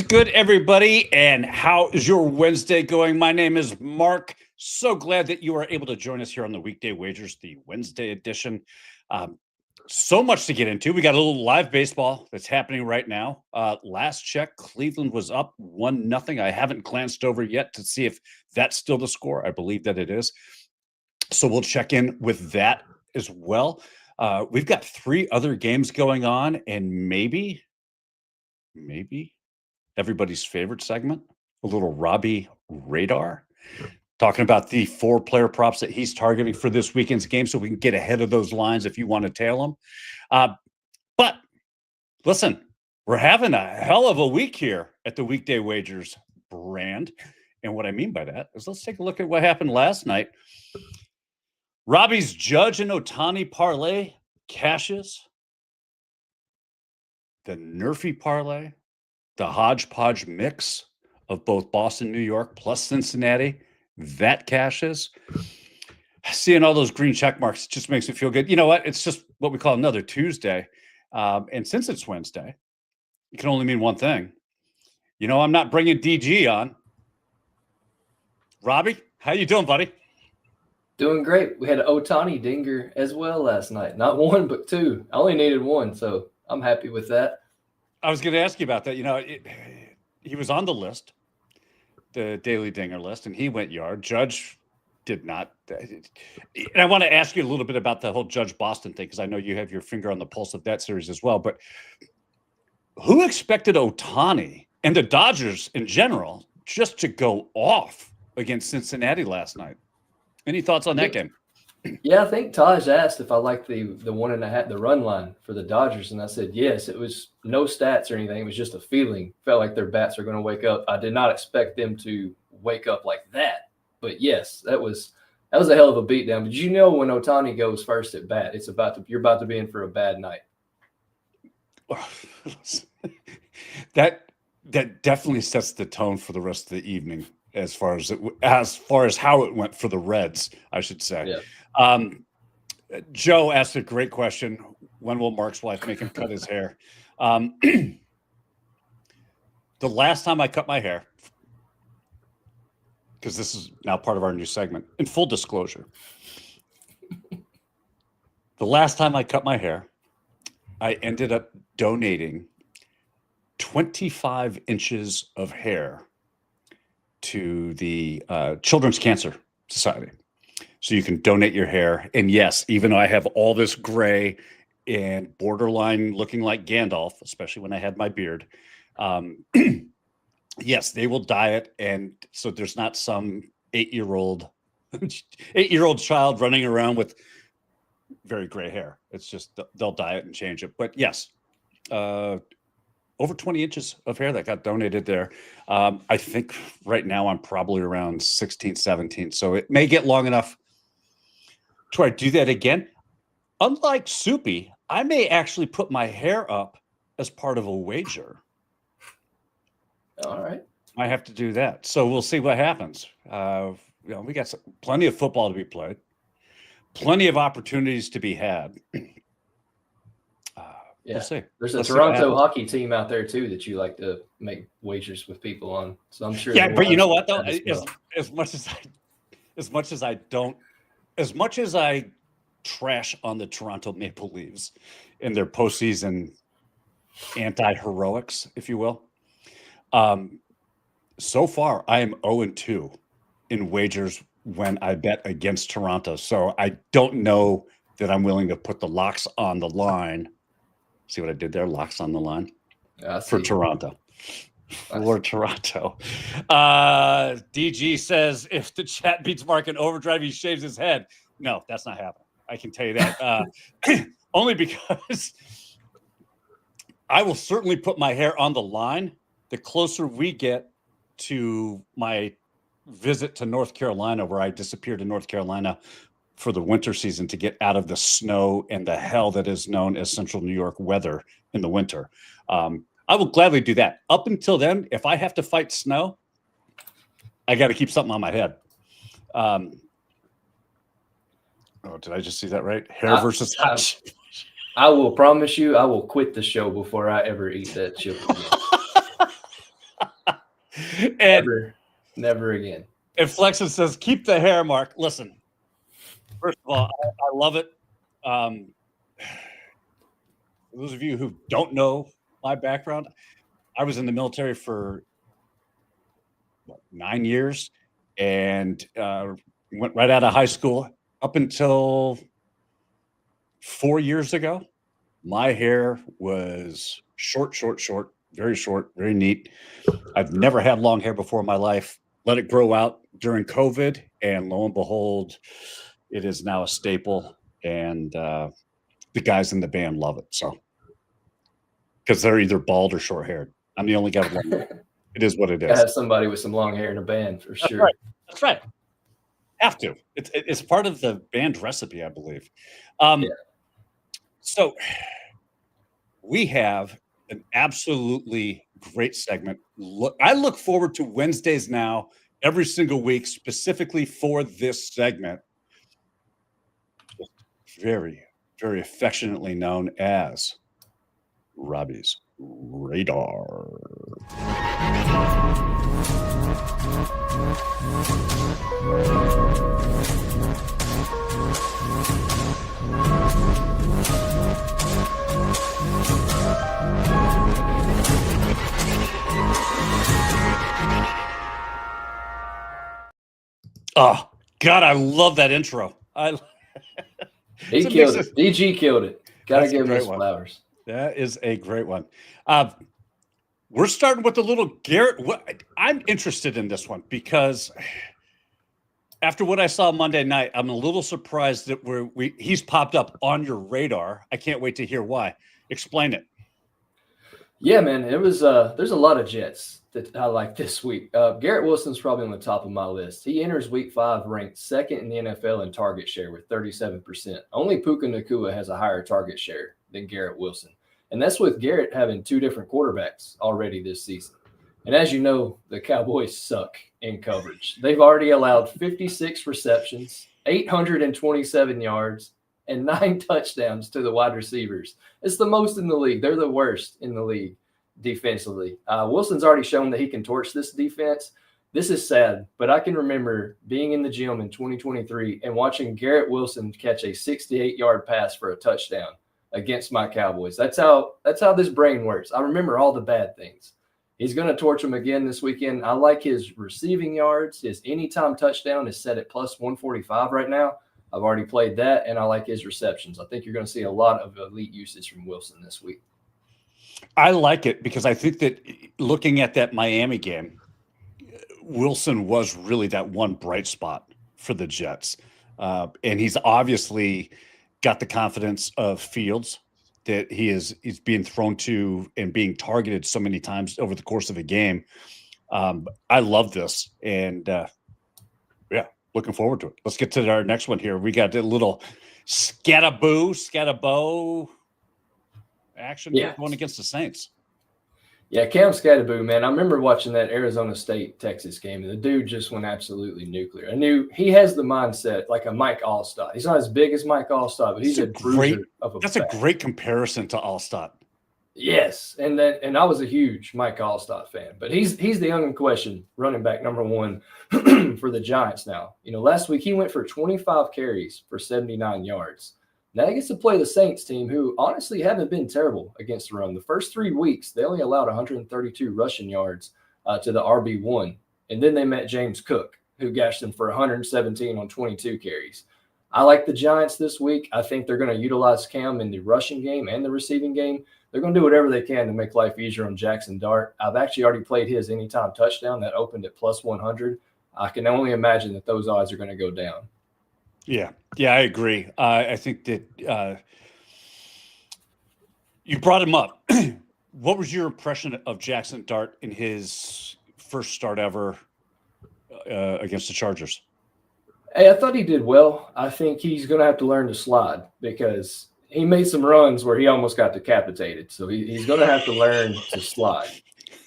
good, everybody? And how is your Wednesday going? My name is Mark. So glad that you are able to join us here on the Weekday Wagers, the Wednesday edition. So much to get into. We got a little live baseball that's happening right now. Last check, Cleveland was up 1-0. I haven't glanced over yet to see if that's still the score. I believe that it is. So we'll check in with that as well. We've got 3 other games going on, and maybe everybody's favorite segment, a little Robbie Radar, talking about the 4 player props that he's targeting for this weekend's game so we can get ahead of those lines if you want to tail them. But listen, we're having a hell of a week here at the Weekday Wagers brand. And what I mean by that is let's take a look at what happened last night. Robbie's Judge and Ohtani parlay cashes. The NRFI parlay, the hodgepodge mix of both Boston, New York, plus Cincinnati, that cashes. Seeing all those green check marks just makes me feel good. You know what? It's just what we call another Tuesday. And since it's Wednesday, it can only mean one thing. You know, I'm not bringing DG on. Robbie, how you doing, buddy? Doing great. We had an Ohtani dinger as well last night. Not 1, but 2. I only needed 1, so I'm happy with that. I was going to ask you about that. You know, he was on the list, the daily dinger list, and he went yard. Judge did not. And I want to ask you a little bit about the whole Judge Boston thing, because I know you have your finger on the pulse of that series as well. But who expected Ohtani and the Dodgers in general just to go off against Cincinnati last night? Any thoughts on that game? Yeah, I think Taj asked if I liked the 1.5, the run line for the Dodgers, and I said yes. It was no stats or anything. It was just a feeling. Felt like their bats are going to wake up. I did not expect them to wake up like that, but yes, that was a hell of a beatdown. Did you know when Ohtani goes first at bat, you're about to be in for a bad night? That definitely sets the tone for the rest of the evening. As far as how it went for the Reds, I should say. Yeah. Joe asked a great question. When will Mark's wife make him cut his hair? The last time I cut my hair, because this is now part of our new segment, in full disclosure, the last time I cut my hair, I ended up donating 25 inches of hair to the Children's Cancer Society. So you can donate your hair. And yes, even though I have all this gray and borderline looking like Gandalf, especially when I had my beard, yes, they will dye it. And so there's not some 8-year-old child running around with very gray hair. It's just they'll dye it and change it. But yes, over 20 inches of hair that got donated there. I think right now I'm probably around 16, 17. So it may get long enough to I do that again. Unlike Soupy, I may actually put my hair up as part of a wager. All right. I have to do that. So we'll see what happens. We got plenty of football to be played. Plenty of opportunities to be had. Yeah. We'll see. There's a Toronto hockey team out there too that you like to make wagers with people on. So I'm sure. Yeah, but you know what though? As much as I trash on the Toronto Maple Leafs in their postseason anti-heroics, if you will, so far I am 0-2 in wagers when I bet against Toronto. So I don't know that I'm willing to put the locks on the line. See what I did there? Locks on the line for Toronto. For Toronto. DG says if the chat beats Mark in overdrive, he shaves his head. No, that's not happening. I can tell you that. Only because I will certainly put my hair on the line the closer we get to my visit to North Carolina, where I disappeared to North Carolina for the winter season to get out of the snow and the hell that is known as central New York weather in the winter. I will gladly do that. Up until then, if I have to fight snow, I got to keep something on my head. Did I just see that right? Hair versus hash. I will promise you, I will quit the show before I ever eat that chip. And never again. And Flexen says, keep the hair, Mark. Listen, first of all, I love it. For those of you who don't know my background, I was in the military for 9 years and went right out of high school up until 4 years ago. My hair was short, very neat. I've never had long hair before in my life. Let it grow out during COVID, and lo and behold, it is now a staple. And the guys in the band love it. So, because they're either bald or short haired. I'm the only guy with long hair. It is what it is. I have somebody with some long hair in a band for sure. Right. That's right. Have to. It's part of the band recipe, I believe. So we have an absolutely great segment. I look forward to Wednesdays now every single week, specifically for this segment. Very, very affectionately known as Robbie's Radar. Oh, God, I love that intro. He killed it. DG killed it. Got to give him his flowers. That is a great one. We're starting with the little Garrett. I'm interested in this one because after what I saw Monday night, I'm a little surprised that he's popped up on your radar. I can't wait to hear why. Explain it. Yeah, man, it was. There's a lot of Jets that I like this week. Garrett Wilson's probably on the top of my list. He enters Week 5 ranked second in the NFL in target share with 37%. Only Puka Nacua has a higher target share than Garrett Wilson, and that's with Garrett having two different quarterbacks already this season. And as you know, the Cowboys suck in coverage. They've already allowed 56 receptions, 827 yards, and 9 touchdowns to the wide receivers. It's the most in the league. They're the worst in the league defensively. Wilson's already shown that he can torch this defense. This is sad, but I can remember being in the gym in 2023 and watching Garrett Wilson catch a 68-yard pass for a touchdown against my Cowboys. That's how this brain works. I remember all the bad things. He's going to torch them again this weekend. I like his receiving yards. His anytime touchdown is set at plus 145 right now. I've already played that, and I like his receptions. I think you're going to see a lot of elite usage from Wilson this week. I like it because I think that looking at that Miami game, Wilson was really that one bright spot for the Jets. And he's obviously got the confidence of Fields that he's being thrown to and being targeted so many times over the course of a game. I love this. And looking forward to it. Let's get to our next one here. We got a little scatterbo action going against the Saints. Yeah, Cam Scatterboo, man. I remember watching that Arizona State-Texas game, and the dude just went absolutely nuclear. I knew he has the mindset like a Mike Allstott. He's not as big as Mike Allstott, but he's a bruiser of a That's a great comparison to Allstott. Yes, and I was a huge Mike Allstott fan, but he's the unquestioned running back number one for the Giants now. You know, last week he went for 25 carries for 79 yards. Now he gets to play the Saints team, who honestly haven't been terrible against the run. The first 3 weeks, they only allowed 132 rushing yards to the RB1, and then they met James Cook, who gashed them for 117 on 22 carries. I like the Giants this week. I think they're going to utilize Cam in the rushing game and the receiving game. They're going to do whatever they can to make life easier on Jackson Dart. I've actually already played his anytime touchdown that opened at plus 100. I can only imagine that those odds are going to go down. Yeah, I agree. I think that you brought him up. What was your impression of Jackson Dart in his first start ever against the Chargers? Hey, I thought he did well. I think he's going to have to learn to slide because he made some runs where he almost got decapitated. So he's going to have to learn to slide.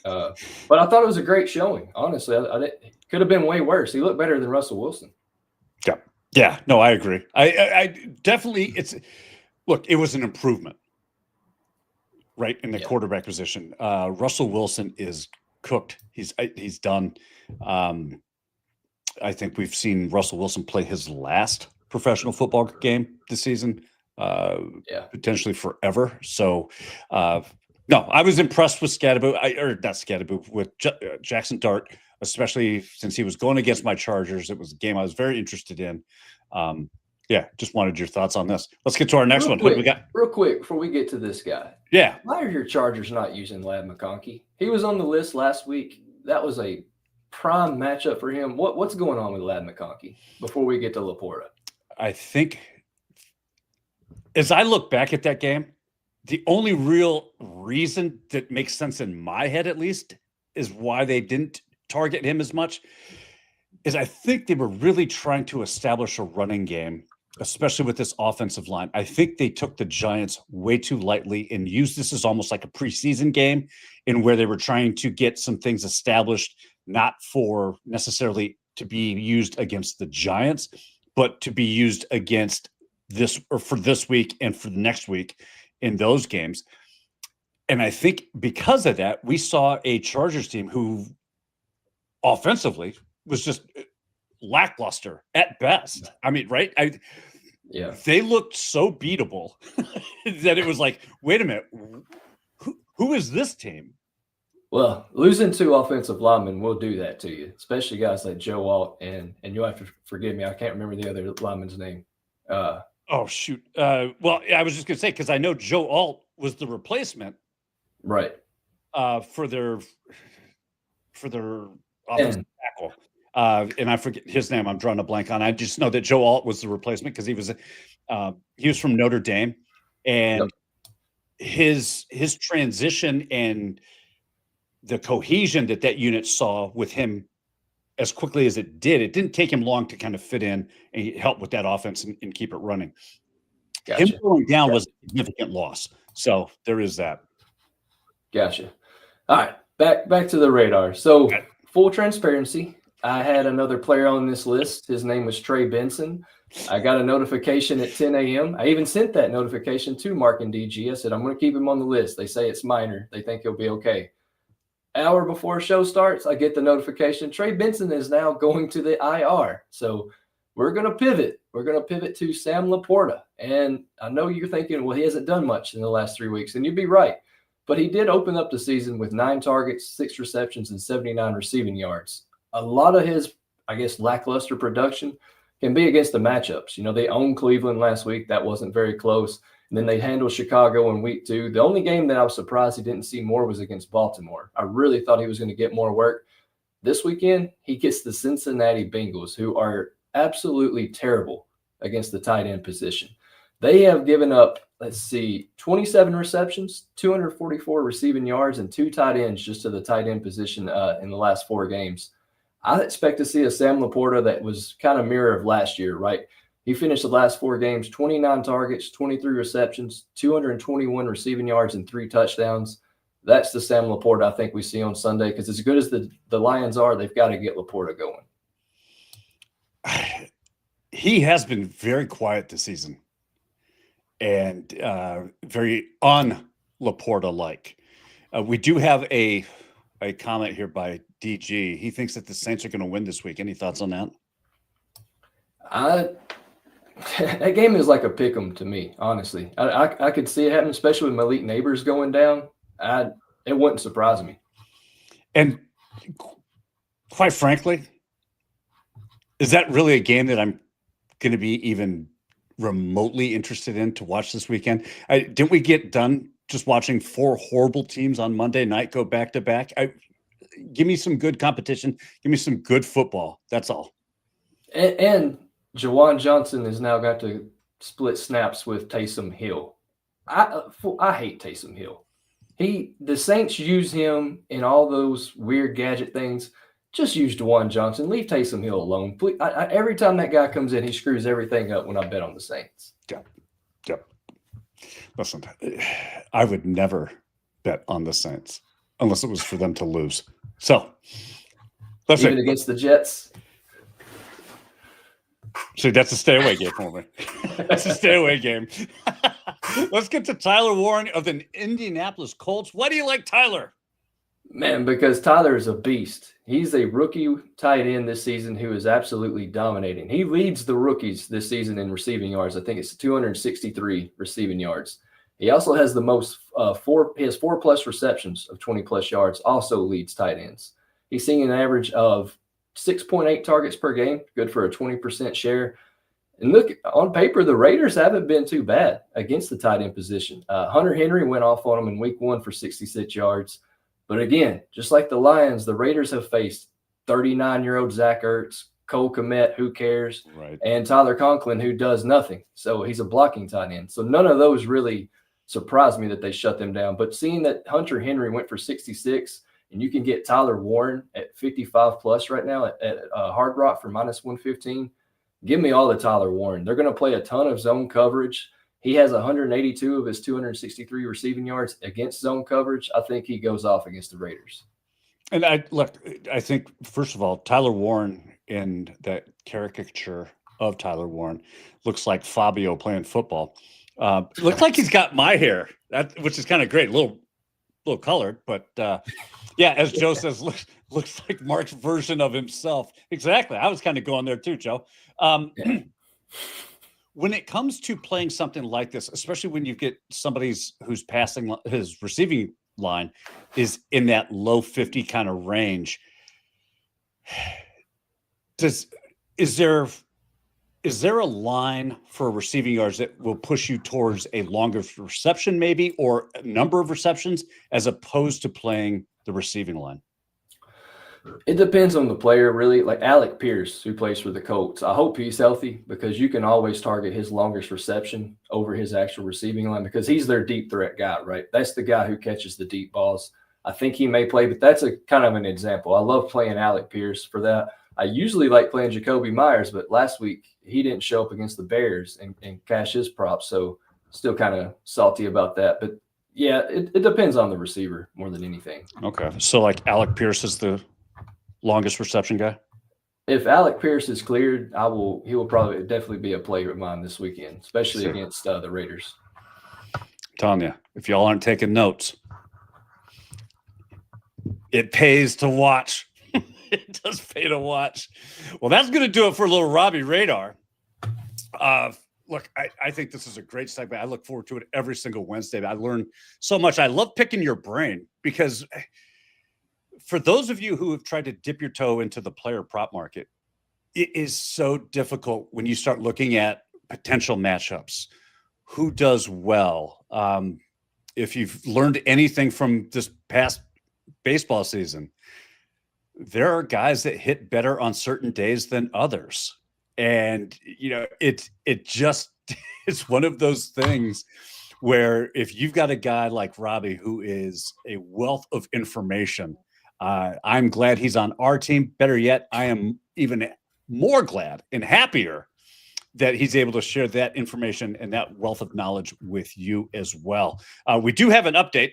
But I thought it was a great showing. Honestly, it could have been way worse. He looked better than Russell Wilson. Yeah, no, I agree. I definitely, it was an improvement, right, in the quarterback position. Russell Wilson is cooked. He's done. I think we've seen Russell Wilson play his last professional football game this season, potentially forever. So, no, I was impressed with with Jackson Dart, especially since he was going against my Chargers. It was a game I was very interested in. Just wanted your thoughts on this. Let's get to our next one. What do we got? Real quick before we get to this guy. Yeah. Why are your Chargers not using Ladd McConkey? He was on the list last week. That was a prime matchup for him. What's going on with Ladd McConkey before we get to Laporta? I think as I look back at that game, the only real reason that makes sense in my head, at least, is why they didn't target him as much is I think they were really trying to establish a running game, especially with this offensive line. I think they took the Giants way too lightly and used this as almost like a preseason game in where they were trying to get some things established, not for necessarily to be used against the Giants, but to be used against this or for this week and for the next week in those games. And I think because of that, we saw a Chargers team who offensively was just lackluster at best. I mean, right? They looked so beatable that it was like, wait a minute, who is this team? Well, losing 2 offensive linemen will do that to you, especially guys like Joe Alt and you'll have to forgive me, I can't remember the other lineman's name. Oh, shoot. Well, I was just going to say, because I know Joe Alt was the replacement. Right. For their offensive tackle. And I forget his name. I'm drawing a blank on. I just know that Joe Alt was the replacement because he was from Notre Dame, and his transition and the cohesion that unit saw with him as quickly as it didn't take him long to kind of fit in and help with that offense and keep it running. Gotcha. Him going down was a significant loss. So there is that. Gotcha. All right, back to the radar. So full transparency, I had another player on this list. His name was Trey Benson. I got a notification at 10 a.m. I even sent that notification to Mark and DG. I said, I'm going to keep him on the list. They say it's minor. They think he'll be okay. Hour before show starts, I get the notification. Trey Benson is now going to the IR. So we're going to pivot. We're going to pivot to Sam Laporta. And I know you're thinking, well, he hasn't done much in the last 3 weeks. And you'd be right. But he did open up the season with 9 targets, 6 receptions, and 79 receiving yards. A lot of his, lackluster production can be against the matchups. They owned Cleveland last week. That wasn't very close. And then they handled Chicago in week 2. The only game that I was surprised he didn't see more was against Baltimore. I really thought he was going to get more work. This weekend, he gets the Cincinnati Bengals, who are absolutely terrible against the tight end position. They have given up, 27 receptions, 244 receiving yards, and 2 tight ends just to the tight end position in the last 4 games. I expect to see a Sam Laporta that was kind of mirror of last year, right? He finished the last 4 games, 29 targets, 23 receptions, 221 receiving yards, and 3 touchdowns. That's the Sam Laporta I think we see on Sunday, because as good as the Lions are, they've got to get Laporta going. He has been very quiet this season and very un-Laporta-like. We do have a comment here by DG. He thinks that the Saints are going to win this week. Any thoughts on that? That game is like a pick 'em to me, honestly. I could see it happen, especially with Malik Neighbors going down. It wouldn't surprise me. And quite frankly, is that really a game that I'm going to be even remotely interested in to watch this weekend? Didn't we get done just watching 4 horrible teams on Monday night go back to back? Give me some good competition. Give me some good football. That's all. And Jawan Johnson has now got to split snaps with Taysom Hill. I hate Taysom Hill. The Saints use him in all those weird gadget things. Just use Jawan Johnson. Leave Taysom Hill alone. Please, every time that guy comes in, he screws everything up when I bet on the Saints. Yep. Listen, I would never bet on the Saints unless it was for them to lose. So, let's even against the Jets. See, that's a stay away game for me. That's a stay away game. Let's get to Tyler Warren of the Indianapolis Colts. Why do you like Tyler? Man, because Tyler is a beast. He's a rookie tight end this season who is absolutely dominating. He leads the rookies this season in receiving yards. I think it's 263 receiving yards. He also has the most he has 4+ receptions of 20+ yards, also leads tight ends. He's seeing an average of 6.8 targets per game, good for a 20% share. And look, on paper, the Raiders haven't been too bad against the tight end position. Hunter Henry went off on him in week 1 for 66 yards. But again, just like the Lions, the Raiders have faced 39-year-old Zach Ertz, Cole Kmet, who cares, right, and Tyler Conklin, who does nothing. So he's a blocking tight end. So none of those really surprised me that they shut them down. But seeing that Hunter Henry went for 66, and you can get Tyler Warren at 55+ right now at Hard Rock for -115, give me all the Tyler Warren. They're going to play a ton of zone coverage. He has 182 of his 263 receiving yards against zone coverage. I think he goes off against the Raiders. And I think, first of all, Tyler Warren in that caricature of Tyler Warren looks like Fabio playing football. Looks like he's got my hair, which is kind of great, a little colored, but yeah, as Joe says, looks like Mark's version of himself. Exactly. I was kind of going there too, Joe. When it comes to playing something like this, especially when you get somebody who's passing his receiving line is in that low 50 kind of range, is there a line for receiving yards that will push you towards a longer reception maybe, or a number of receptions as opposed to playing the receiving line? It depends on the player, really. Like Alec Pierce, who plays for the Colts, I hope he's healthy because you can always target his longest reception over his actual receiving line because he's their deep threat guy, right? That's the guy who catches the deep balls. I think he may play, but that's a kind of an example. I love playing Alec Pierce for that. I usually like playing Jacoby Myers, but last week he didn't show up against the Bears and cash his props, so still kind of salty about that. But yeah, it depends on the receiver more than anything. Okay, so like Alec Pierce is the longest reception guy? If Alec Pierce is cleared, he will probably definitely be a play of mine this weekend, especially against the Raiders. I'm telling you, if y'all aren't taking notes, it pays to watch. It does pay to watch. Well, that's going to do it for a little Robbie Radar. Look, I think this is a great segment. I look forward to it every single Wednesday. I learn so much. I love picking your brain because for those of you who have tried to dip your toe into the player prop market, it is so difficult when you start looking at potential matchups. Who does well? If you've learned anything from this past baseball season, there are guys that hit better on certain days than others. And, it just it's one of those things where if you've got a guy like Robbie who is a wealth of information, I'm glad he's on our team. Better yet, I am even more glad and happier that he's able to share that information and that wealth of knowledge with you as well. We do have an update,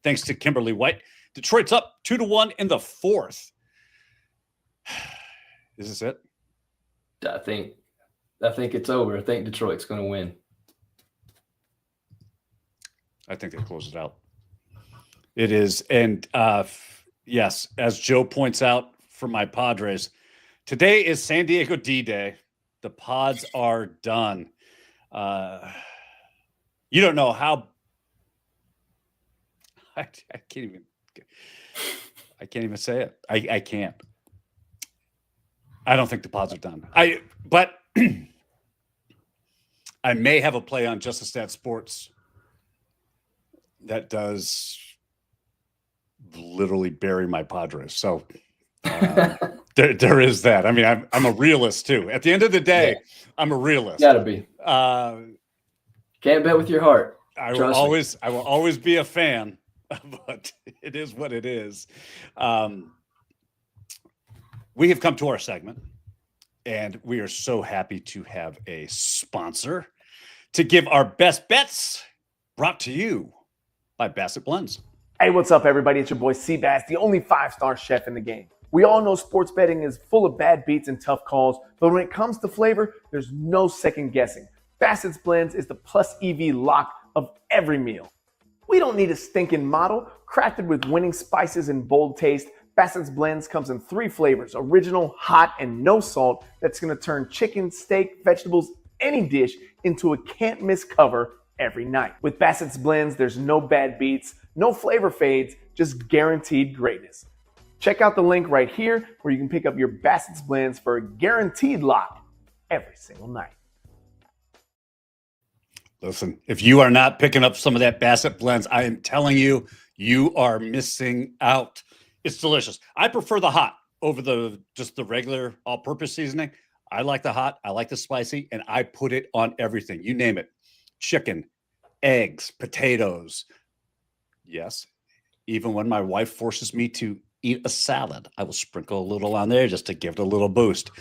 thanks to Kimberly White. Detroit's up 2-1 in the fourth. Is this it? I think it's over. I think Detroit's going to win. I think they close it out. It is. And yes, as Joe points out for my Padres, today is San Diego D-Day. The Pods are done. You don't know how I can't even say it. I can't. I don't think the Pods are done. But I may have a play on Just a Stat Sports that does literally bury my Padres. So there is that. I mean, I'm a realist too. At the end of the day, I'm a realist. Gotta be. Can't bet with your heart. I will always be a fan, but it is what it is. We have come to our segment, and we are so happy to have a sponsor to give our best bets, brought to you by Bassett Blends. Hey, what's up, everybody? It's your boy Seabass, the only 5-star chef in the game. We all know sports betting is full of bad beats and tough calls, but when it comes to flavor, there's no second guessing. Bassett's Blends is the plus EV lock of every meal. We don't need a stinking model. Crafted with winning spices and bold taste, Bassett's Blends comes in 3 flavors, original, hot, and no salt, that's going to turn chicken, steak, vegetables, any dish into a can't-miss cover every night. With Bassett's Blends, there's no bad beats, no flavor fades, just guaranteed greatness. Check out the link right here where you can pick up your Bassett's Blends for a guaranteed lock every single night. Listen, if you are not picking up some of that Bassett Blends, I am telling you, you are missing out. It's delicious. I prefer the hot over just the regular all-purpose seasoning. I like the hot. I like the spicy, and I put it on everything. You name it. Chicken, eggs, potatoes. Yes, even when my wife forces me to eat a salad, I will sprinkle a little on there just to give it a little boost.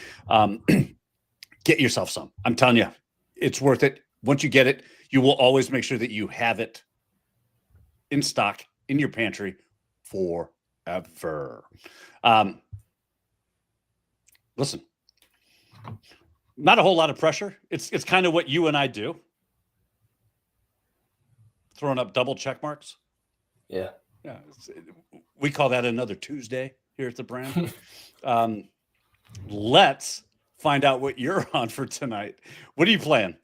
Get yourself some. I'm telling you, it's worth it. Once you get it, you will always make sure that you have it in stock in your pantry forever. Listen, not a whole lot of pressure. It's kind of what you and I do. Throwing up double check marks. Yeah. Yeah. We call that another Tuesday here at the brand. Let's find out what you're on for tonight. What are you playing?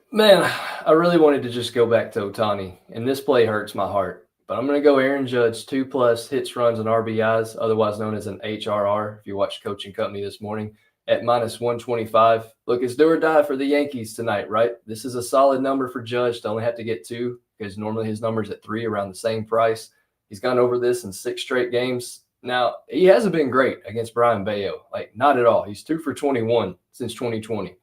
Man, I really wanted to just go back to Ohtani, and this play hurts my heart. But I'm going to go Aaron Judge, 2+ hits, runs, and RBIs, otherwise known as an HRR, if you watch Coaching Company this morning, at -125. Look, it's do or die for the Yankees tonight, right? This is a solid number for Judge to only have to get 2, because normally his number's at 3, around the same price. He's gone over this in 6 straight games. Now, he hasn't been great against Brian Bayo, like not at all. He's 2 for 21 since 2020.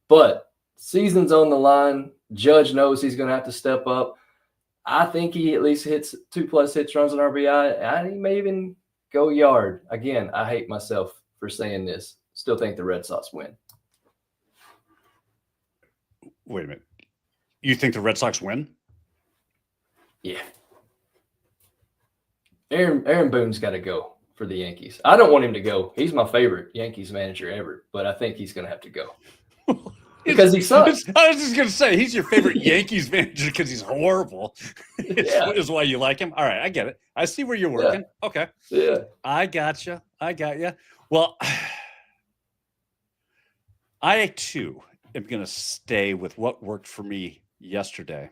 But season's on the line. Judge knows he's going to have to step up. I think he at least hits 2+ hits, runs, and RBI. And he may even go yard. Again, I hate myself for saying this. Still think the Red Sox win. Wait a minute. You think the Red Sox win? Yeah. Aaron Boone's got to go for the Yankees. I don't want him to go. He's my favorite Yankees manager ever, but I think he's going to have to go. Because he sucks. I was just going to say, he's your favorite Yankees manager because he's horrible. Is why you like him. All right, I get it. I see where you're working. Yeah. Okay. Yeah. I got you. Well, I, too, am going to stay with what worked for me yesterday.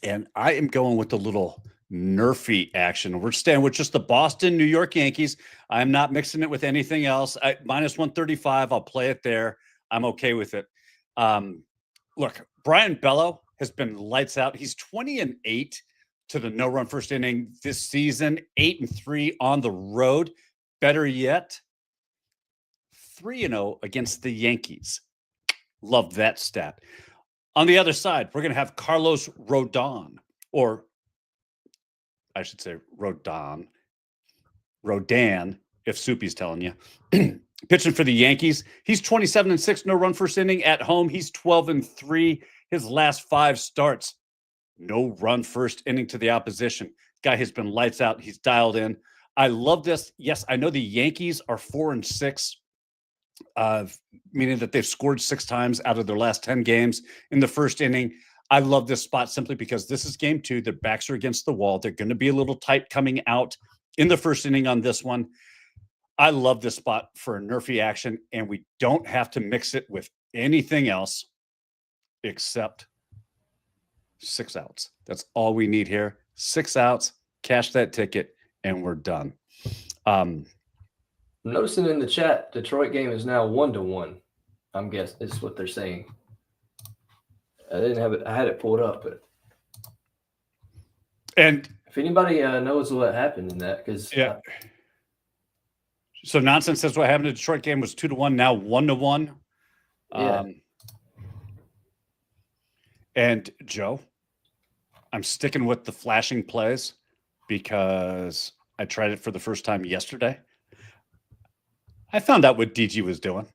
And I am going with the little NRFI action. We're staying with just the Boston, New York Yankees. I'm not mixing it with anything else. -135, I'll play it there. I'm okay with it. Look, Brian Bello has been lights out. He's 20-8 to the no-run first inning this season, 8-3 on the road. Better yet, 3-0 against the Yankees. Love that stat. On the other side, we're going to have Carlos Rodon, or I should say Rodan, if Soupy's telling you. Pitching for the Yankees. He's 27-6, no run first inning at home. He's 12-3. His last 5 starts, no run first inning to the opposition. Guy has been lights out. He's dialed in. I love this. Yes, I know the Yankees are 4-6, meaning that they've scored 6 times out of their last 10 games in the first inning. I love this spot simply because this is game 2. Their backs are against the wall. They're going to be a little tight coming out in the first inning on this one. I love this spot for a NRFI action, and we don't have to mix it with anything else except 6 outs. That's all we need here. 6 outs, cash that ticket, and we're done. Noticing in the chat, Detroit game is now 1-1. I'm guessing this is what they're saying. I didn't have it. I had it pulled up, but if anybody knows what happened in that, because so nonsense says what happened in the Detroit game was 2-1, now 1-1. Yeah. And Joe, I'm sticking with the flashing plays because I tried it for the first time yesterday. I found out what DG was doing.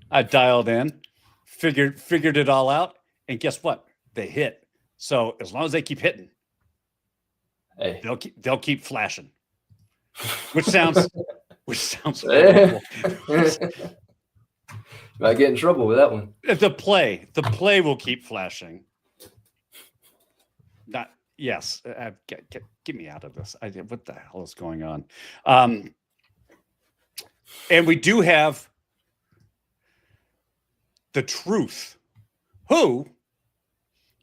I dialed in, figured it all out, and guess what? They hit. So as long as they keep hitting, they'll keep flashing. Which sounds horrible. Might get in trouble with that one. The play will keep flashing. Not yes. Get me out of this. What the hell is going on? And we do have the truth, who,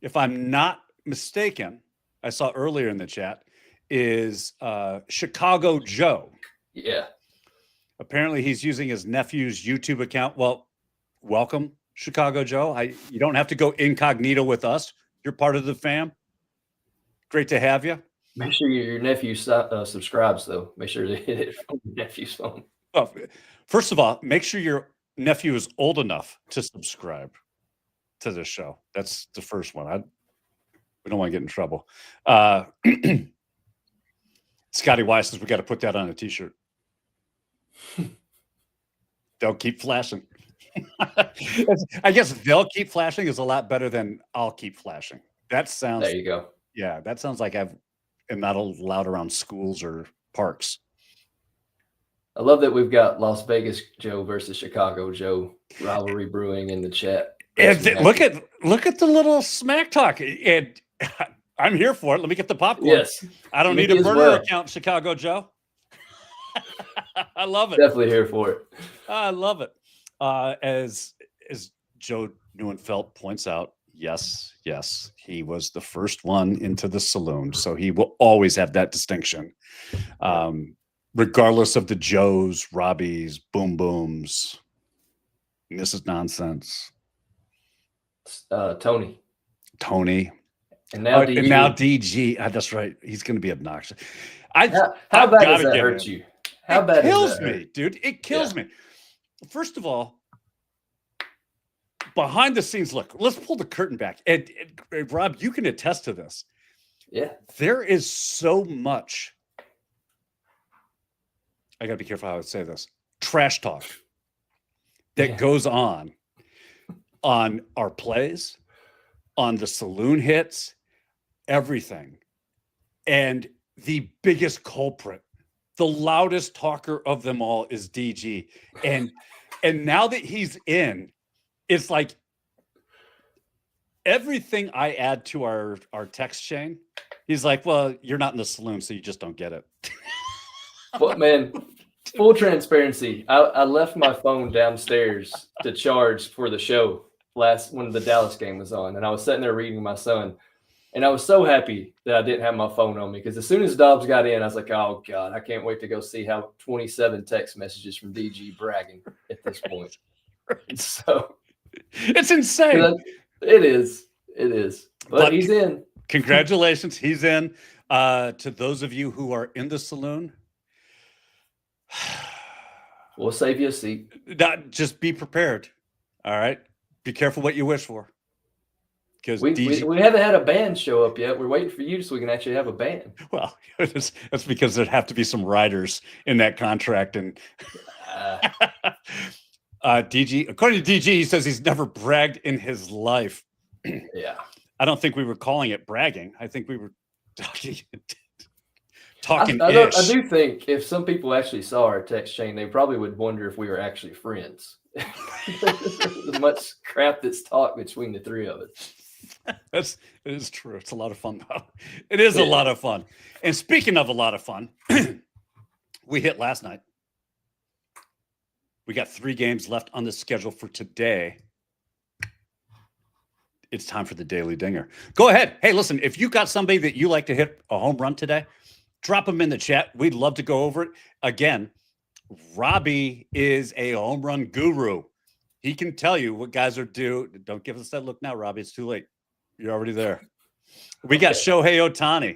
if I'm not mistaken, I saw earlier in the chat, is Chicago Joe. Yeah. Apparently he's using his nephew's YouTube account. Well, welcome, Chicago Joe. You don't have to go incognito with us. You're part of the fam. Great to have you. Make sure your nephew subscribes, though. Make sure to hit it from your nephew's phone. Well, first of all, make sure your nephew is old enough to subscribe to this show. That's the first one. We don't want to get in trouble. Scotty Wise says we got to put that on a t-shirt. They'll keep flashing. I guess they'll keep flashing is a lot better than I'll keep flashing. That sounds. There you go. Yeah, that sounds like I'm not allowed around schools or parks. I love that we've got Las Vegas Joe versus Chicago Joe rivalry brewing in the chat. Look at the little smack talk. And I'm here for it. Let me get the popcorn. Yes. I don't need a burner account, Chicago Joe. I love it. Definitely here for it. I love it. As Joe Neuenfeld points out, yes, he was the first one into the saloon, so he will always have that distinction, regardless of the Joes, Robbies, Boom Booms. This is nonsense. Tony, and now DG. And now DG. That's right. He's going to be obnoxious. How bad does that hurt you? How bad kills me, dude. It kills me. First of all, behind the scenes, look, let's pull the curtain back. And Rob, you can attest to this. Yeah. There is so much. I got to be careful how I say this. Trash talk that goes on our plays, on the saloon hits, everything. And the biggest culprit, the loudest talker of them all is DG. And now that he's in, it's like everything I add to our text chain, he's like, well, you're not in the saloon, so you just don't get it. But man, full transparency. I left my phone downstairs to charge for the show when the Dallas game was on. And I was sitting there reading my son. And I was so happy that I didn't have my phone on me because as soon as Dobbs got in, I was like, oh, God, I can't wait to go see how 27 text messages from DG bragging at this point. So it's insane. It is. But he's in. Congratulations. He's in. To those of you who are in the saloon, we'll save you a seat. Just be prepared. All right. Be careful what you wish for. Because we haven't had a band show up yet. We're waiting for you so we can actually have a band. Well, that's because there'd have to be some riders in that contract. And DG, according to DG, he says he's never bragged in his life. Yeah. I don't think we were calling it bragging. I think we were talking. I do think if some people actually saw our text chain, they probably would wonder if we were actually friends. There's much crap that's talked between the three of us. It is true. It's a lot of fun, though. It is a lot of fun. And speaking of a lot of fun, we hit last night. We got 3 games left on the schedule for today. It's time for the Daily Dinger. Go ahead. Hey, listen, if you got somebody that you like to hit a home run today, drop them in the chat. We'd love to go over it. Again, Robbie is a home run guru. He can tell you what guys are due. Don't give us that look now, Robbie. It's too late. You're already there. We got Shohei Ohtani.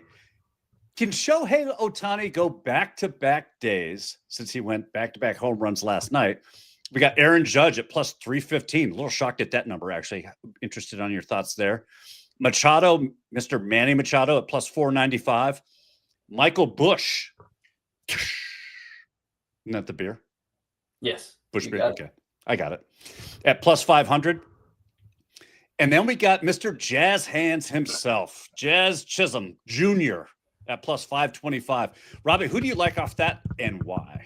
Can Shohei Ohtani go back-to-back days since he went back-to-back home runs last night? We got Aaron Judge at plus 315. A little shocked at that number, actually. Interested on your thoughts there. Machado, Mr. Manny Machado at plus 495. Michael Busch. Isn't that the beer? Yes. Busch beer. Okay. I got it. At plus 500. And then we got Mr. Jazz Hands himself, Jazz Chisholm Jr. at plus 525. Robbie, who do you like off that and why?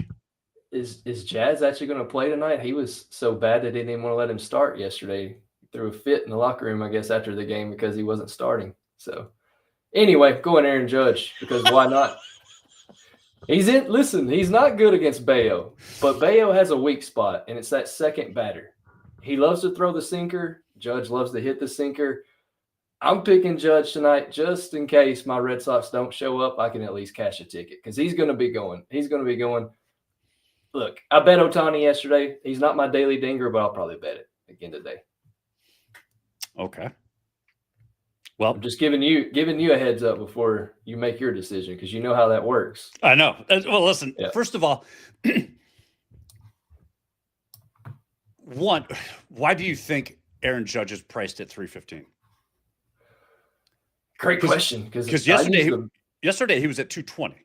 Is Jazz actually going to play tonight? He was so bad they didn't even want to let him start yesterday. He threw a fit in the locker room, I guess, after the game because he wasn't starting. So Anyway, going Aaron Judge because why not? Listen, he's not good against Bayo, but Bayo has a weak spot, and it's that second batter. He loves to throw the sinker. Judge loves to hit the sinker. I'm picking Judge tonight just in case my Red Sox don't show up. I can at least cash a ticket because he's going to be going. He's going to be going. Look, I bet Ohtani yesterday. He's not my daily dinger, but I'll probably bet it again today. Okay. Well, I'm just giving you a heads up before you make your decision because you know how that works. I know. Well, listen, First of all, why do you think Aaron Judge is priced at $315? Great question. Because yesterday he was at $220.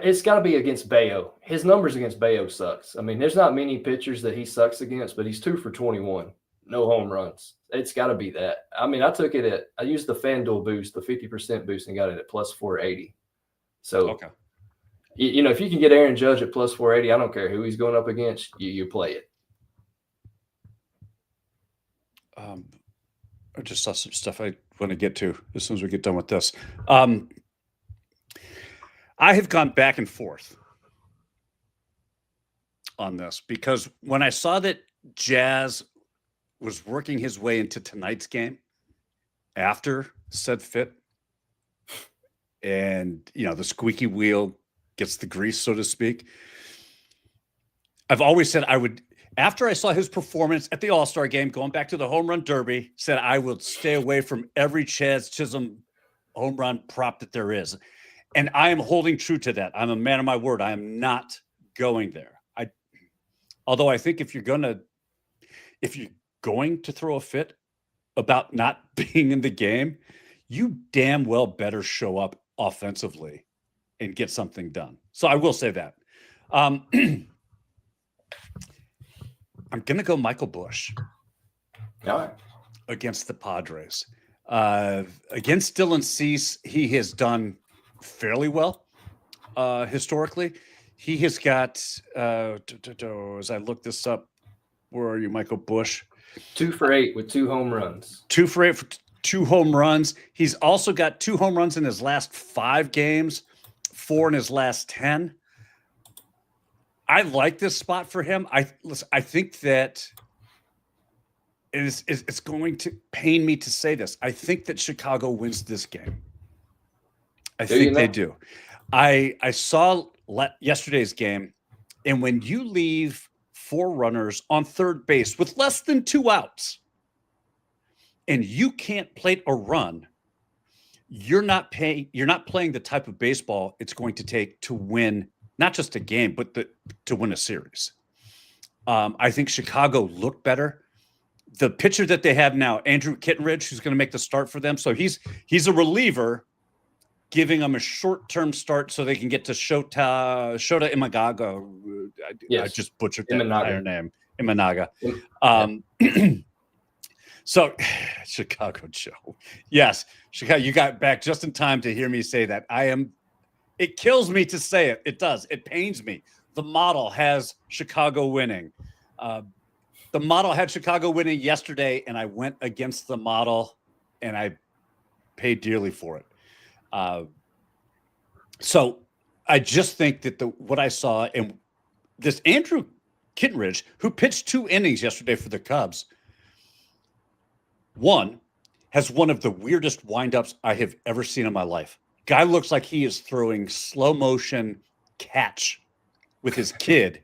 It's got to be against Bayo. His numbers against Bayo sucks. I mean, there's not many pitchers that he sucks against, but he's 2 for 21. No home runs. It's got to be that. I mean, I used the FanDuel boost, the 50% boost, and got it at plus 480. So, okay. If you can get Aaron Judge at plus 480, I don't care who he's going up against, you play it. I just saw some stuff I want to get to as soon as we get done with this. I have gone back and forth on this because when I saw that Jazz was working his way into tonight's game after said fit, and the squeaky wheel gets the grease, so to speak. I've always said I would, after I saw his performance at the All-Star game, going back to the home run derby, said I would stay away from every Chaz Chisholm home run prop that there is. And I am holding true to that. I'm a man of my word. I am not going there. Although I think if you're going to throw a fit about not being in the game, you damn well better show up offensively and get something done. So I will say that. I'm going to go Michael Busch against the Padres. Against Dylan Cease, he has done fairly well historically. He has got, as I look this up, where are you, Michael Busch? 2 for 8 with 2 home runs. 2 for 8 for 2 home runs. He's also got 2 home runs in his last 5 games, 4 in his last 10. I like this spot for him. I think that it's going to pain me to say this. I think that Chicago wins this game. I think they do. I saw yesterday's game, and when you leave 4 runners on third base with less than 2 outs, and you can't plate a run, you're not playing the type of baseball it's going to take to win not just a game, but to win a series. I think Chicago looked better. The pitcher that they have now, Andrew Kittenridge, who's going to make the start for them. So he's a reliever, giving them a short-term start so they can get to Shota Imagaga. I just butchered that entire name. Imanaga. So, Chicago Joe. Yes, Chicago, you got back just in time to hear me say that. It kills me to say it. It does. It pains me. The model has Chicago winning. The model had Chicago winning yesterday, and I went against the model, and I paid dearly for it. So I just think that what I saw, and this Andrew Kittenridge, who pitched 2 innings yesterday for the Cubs, has one of the weirdest windups I have ever seen in my life. Guy looks like he is throwing slow motion catch with his kid,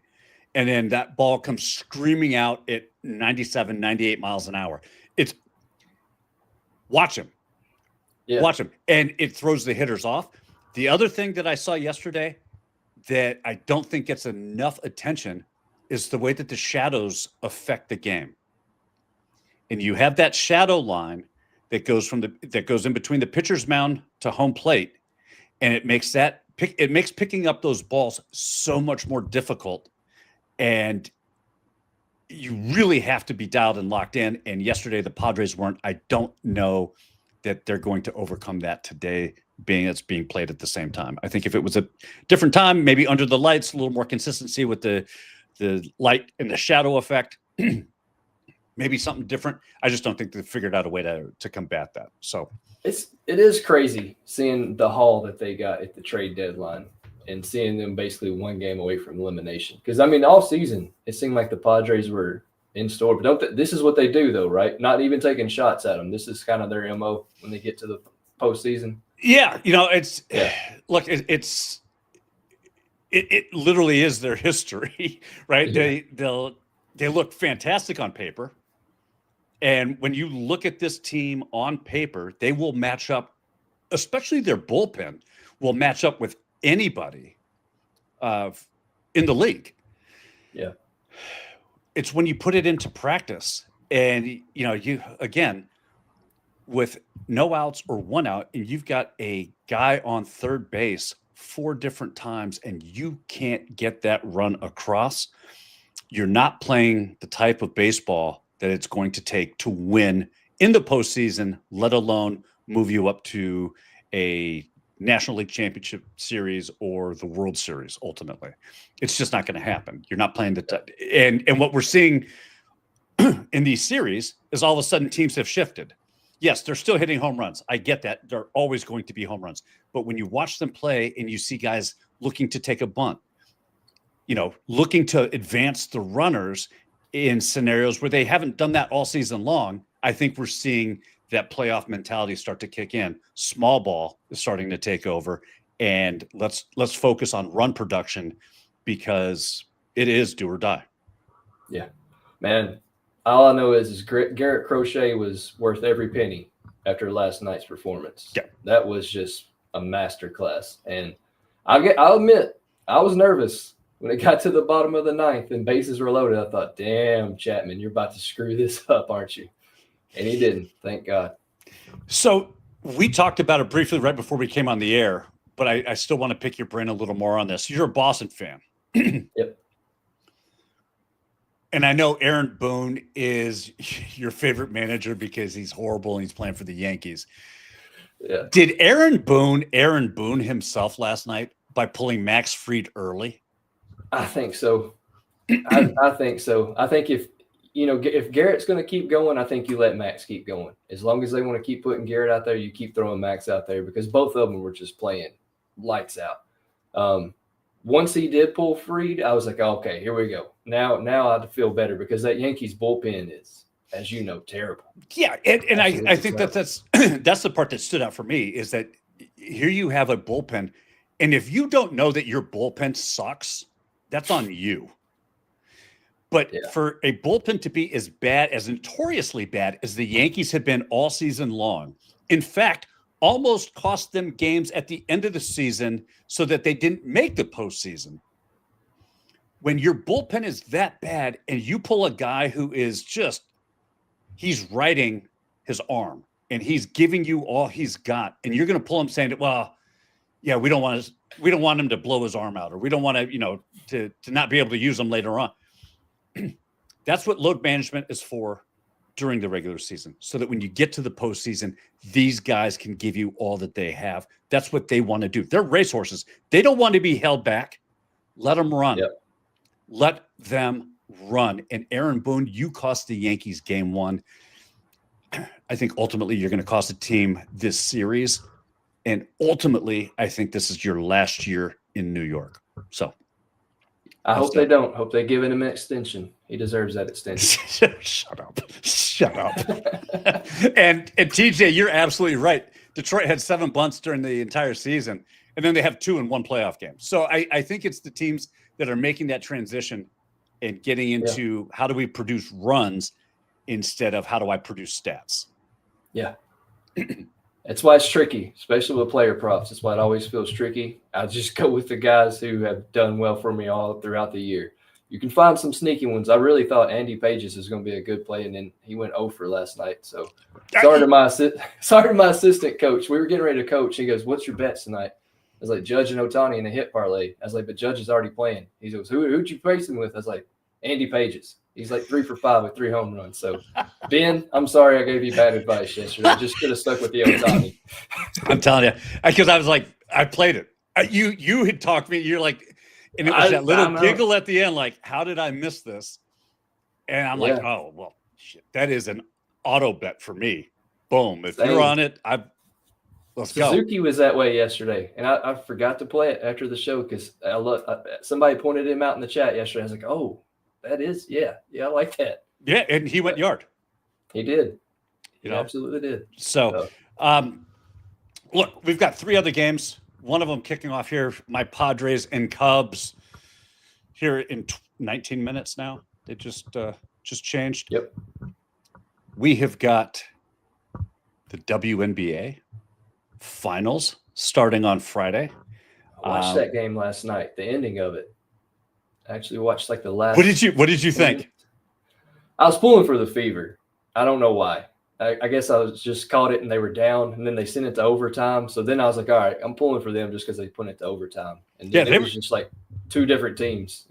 and then that ball comes screaming out at 97, 98 miles an hour. Watch him. Yeah. Watch him. And it throws the hitters off. The other thing that I saw yesterday that I don't think gets enough attention is the way that the shadows affect the game. And you have that shadow line that goes in between the pitcher's mound to home plate, and it makes picking up those balls so much more difficult. And you really have to be dialed and locked in. And yesterday the Padres weren't. I don't know that they're going to overcome that today, it's being played at the same time. I think if it was a different time, maybe under the lights, a little more consistency with the light and the shadow effect, maybe something different. I just don't think they've figured out a way to combat that. So it is crazy seeing the haul that they got at the trade deadline and seeing them basically one game away from elimination. Because, I mean, all season, it seemed like the Padres were in store. But this is what they do, though, right? Not even taking shots at them. This is kind of their MO when they get to the postseason. Yeah, look, it literally is their history, right? Yeah. They look fantastic on paper. And when you look at this team on paper, they will match up, especially their bullpen will match up with anybody in the league. Yeah. It's when you put it into practice and, you again, with no outs or one out, and you've got a guy on third base 4 different times and you can't get that run across, you're not playing the type of baseball that it's going to take to win in the postseason, let alone move you up to a National League Championship Series or the World Series. Ultimately, it's just not going to happen. You're not playing and what we're seeing in these series is all of a sudden teams have shifted. Yes, they're still hitting home runs. I get that. They're always going to be home runs. But when you watch them play and you see guys looking to take a bunt, looking to advance the runners in scenarios where they haven't done that all season long, I think we're seeing that playoff mentality start to kick in. Small ball is starting to take over, and let's focus on run production because it is do or die. Yeah, man. All I know is Garrett Crochet was worth every penny after last night's performance. Yeah. That was just a masterclass. And I'll admit, I was nervous when it got to the bottom of the 9th and bases were loaded. I thought, damn, Chapman, you're about to screw this up, aren't you? And he didn't, thank God. So we talked about it briefly right before we came on the air, but I still want to pick your brain a little more on this. You're a Boston fan. Yep. And I know Aaron Boone is your favorite manager because he's horrible and he's playing for the Yankees. Yeah. Did Aaron Boone himself last night by pulling Max Fried early? I think so. I think so. I think if Garrett's going to keep going, I think you let Max keep going. As long as they want to keep putting Garrett out there, you keep throwing Max out there because both of them were just playing lights out. Once he did pull Fried, I was like, okay, here we go. Now I feel better because that Yankees bullpen is, as you know, terrible. Yeah, and I think that's that's the part that stood out for me is that here you have a bullpen, and if you don't know that your bullpen sucks, that's on you. But for a bullpen to be as bad, as notoriously bad as the Yankees have been all season long, in fact, almost cost them games at the end of the season so that they didn't make the postseason. When your bullpen is that bad and you pull a guy who is he's riding his arm and he's giving you all he's got, and you're going to pull him saying, well, yeah, we don't want him to blow his arm out, or we don't want to not be able to use him later on. That's what load management is for during the regular season, so that when you get to the postseason, these guys can give you all that they have. That's what they want to do. They're racehorses. They don't want to be held back. Let them run. Yep. Let them run. And Aaron Boone, you cost the Yankees game 1. I think ultimately you're going to cost the team this series. And ultimately, I think this is your last year in New York. So I hope they don't. Hope they give him an extension. He deserves that extension. Shut up. And TJ, you're absolutely right. Detroit had 7 bunts during the entire season, and then they have 2 in 1 playoff game. So I think it's the teams that are making that transition and getting into how do we produce runs instead of how do I produce stats. Yeah. That's why it's tricky, especially with player props. That's why it always feels tricky. I just go with the guys who have done well for me all throughout the year. You can find some sneaky ones. I really thought Andy Pages was going to be a good play, and then he went 0 for last night. So sorry to my assistant coach. We were getting ready to coach. He goes, "What's your bets tonight?" I was like, Judge and Ohtani in a hit parlay. I was like, but Judge is already playing. He goes, who'd you face him with? I was like, Andy Pages. He's like 3 for 5 with 3 home runs. So, Ben, I'm sorry I gave you bad advice yesterday. I just could have stuck with the Ohtani. I'm telling you, because I was like, I played it. You had talked to me. You're like, and it was that little giggle at the end, like, how did I miss this? And I'm like, oh, well, Shit, that is an auto bet for me. Boom. If Same. you're on it, let's go. Suzuki was that way yesterday, and I forgot to play it after the show because somebody pointed him out in the chat yesterday. I was like, oh, that is, yeah, I like that. Yeah, and he went yard. He did. He absolutely did. So, look, we've got 3 other games. One of them kicking off here, my Padres and Cubs here in 19 minutes now. They just changed. Yep. We have got the WNBA finals starting on Friday. I watched that game last night, the ending of it. I actually watched like the last. What did you think? I was pulling for the Fever. I don't know why. I guess I was just caught it and they were down, and then they sent it to overtime. So then I was like, all right, I'm pulling for them just because they put it to overtime. And then it was just like 2 different teams.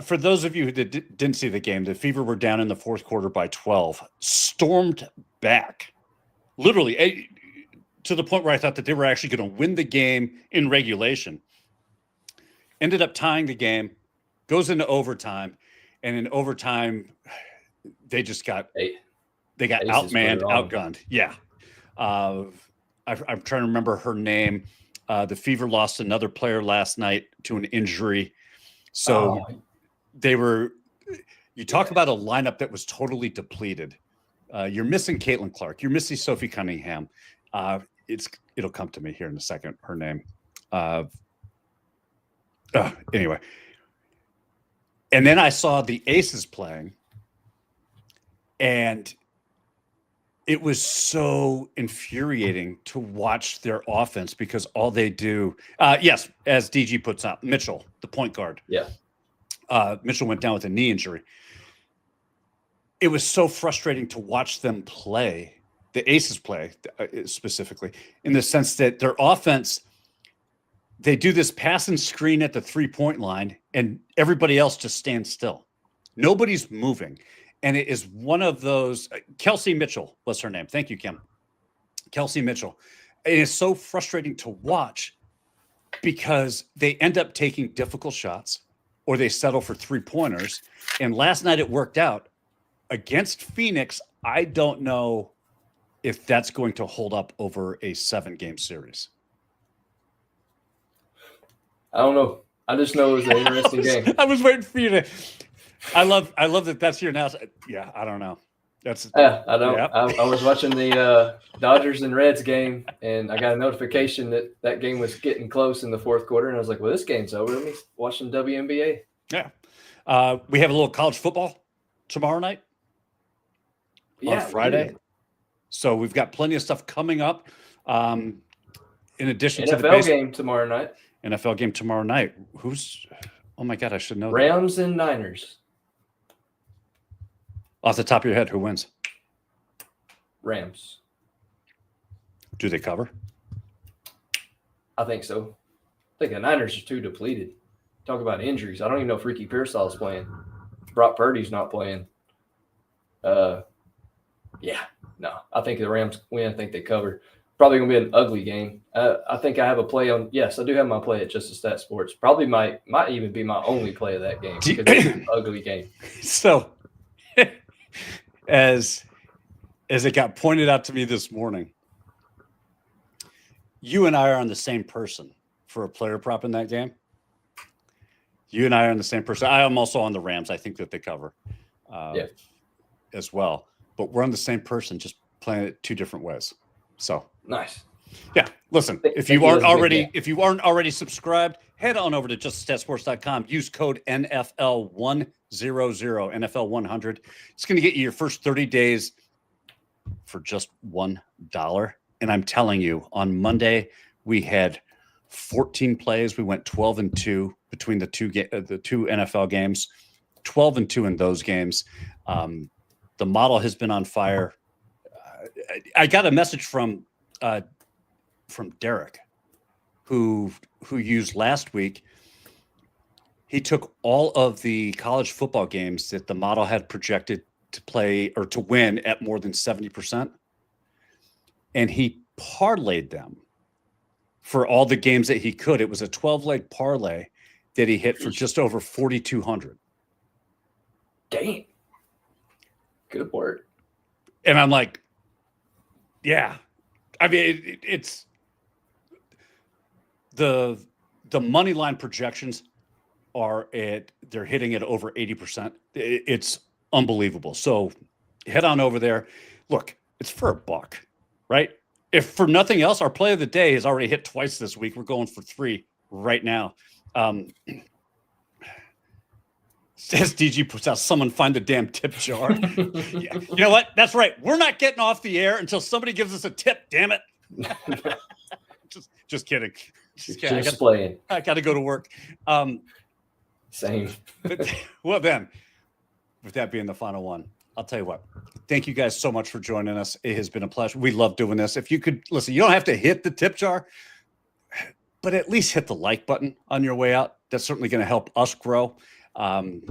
For those of you who didn't see the game, the Fever were down in the 4th quarter by 12, stormed back, literally to the point where I thought that they were actually going to win the game in regulation. Ended up tying the game, goes into overtime, and in overtime, they just got outmanned, outgunned. Yeah. I'm trying to remember her name. The Fever lost another player last night to an injury. So you talk about a lineup that was totally depleted. You're missing Caitlin Clark. You're missing Sophie Cunningham. It'll come to me here in a second, her name. Anyway. And then I saw the Aces playing, and it was so infuriating to watch their offense because all they do, yes, as DG puts out, Mitchell, the point guard. Yeah. Mitchell went down with a knee injury. It was so frustrating to watch them play, the Aces play specifically, in the sense that their offense, they do this pass and screen at the 3-point line, and everybody else just stands still. Nobody's moving. And it is one of those, Kelsey Mitchell was her name. Thank you, Kim. Kelsey Mitchell. It is so frustrating to watch because they end up taking difficult shots or they settle for 3-pointers. And last night it worked out against Phoenix. I don't know if that's going to hold up over a 7-game series. I don't know. I just know it was an interesting game. I was waiting for you to. I love that that's here now. Yeah, I don't know. I don't. Yeah. I was watching the Dodgers and Reds game, and I got a notification that game was getting close in the 4th quarter, and I was like, well, this game's over. Let me watch some WNBA. Yeah. We have a little college football tomorrow night on Friday. So we've got plenty of stuff coming up. In addition to the NFL game tomorrow night. NFL game tomorrow night. Oh my God, I should know. Rams and Niners. Off the top of your head, who wins? Rams. Do they cover? I think so. I think the Niners are too depleted. Talk about injuries. I don't even know if Ricky Pearsall's playing. Brock Purdy's not playing. I think the Rams win. I think they cover. Probably going to be an ugly game. I think I have a play on. Yes, I do have my play at Just a Stat Sports. Probably might even be my only play of that game because it's an ugly game. So, as it got pointed out to me this morning, you and I are on the same person for a player prop in that game. You and I are on the same person. I am also on the Rams. I think that they cover as well. But we're on the same person, just playing it 2 different ways. So nice. Yeah. Listen, if you aren't already subscribed, head on over to juststatsports.com. Use code NFL100, NFL100. It's going to get you your first 30 days for just $1. And I'm telling you, on Monday, we had 14 plays. We went 12-2 between the two NFL games, 12-2 in those games. The model has been on fire. I got a message from Derek, who used last week. He took all of the college football games that the model had projected to play or to win at more than 70%, and he parlayed them for all the games that he could. It was a 12-leg parlay that he hit for just over 4,200. Dang. Good work. And I'm like, yeah. I mean, it's the money line projections they're hitting it over 80%. It's unbelievable. So head on over there. Look, it's for $1, right? If for nothing else, our play of the day has already hit twice this week. We're going for 3 right now. Says DG puts out, someone find the damn tip jar. Yeah. You know what? That's right. We're not getting off the air until somebody gives us a tip. Damn it. just kidding. Just playing. I got to go to work. Same. Well, then, with that being the final one, I'll tell you what. Thank you guys so much for joining us. It has been a pleasure. We love doing this. If you could listen, you don't have to hit the tip jar, but at least hit the like button on your way out. That's certainly going to help us grow. And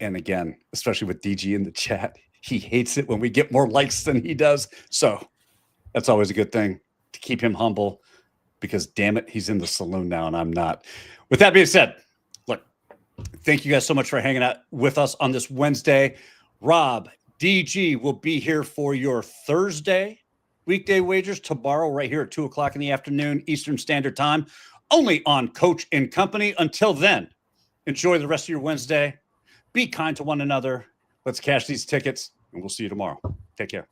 again, especially with DG in the chat, he hates it when we get more likes than he does. So that's always a good thing to keep him humble, because damn it, he's in the saloon now and I'm not. With that being said, look, thank you guys so much for hanging out with us on this Wednesday. Rob, DG will be here for your Thursday weekday wagers tomorrow, right here at 2:00 in the afternoon, Eastern Standard Time, only on Coach and Company. Until then, enjoy the rest of your Wednesday. Be kind to one another. Let's cash these tickets, and we'll see you tomorrow. Take care.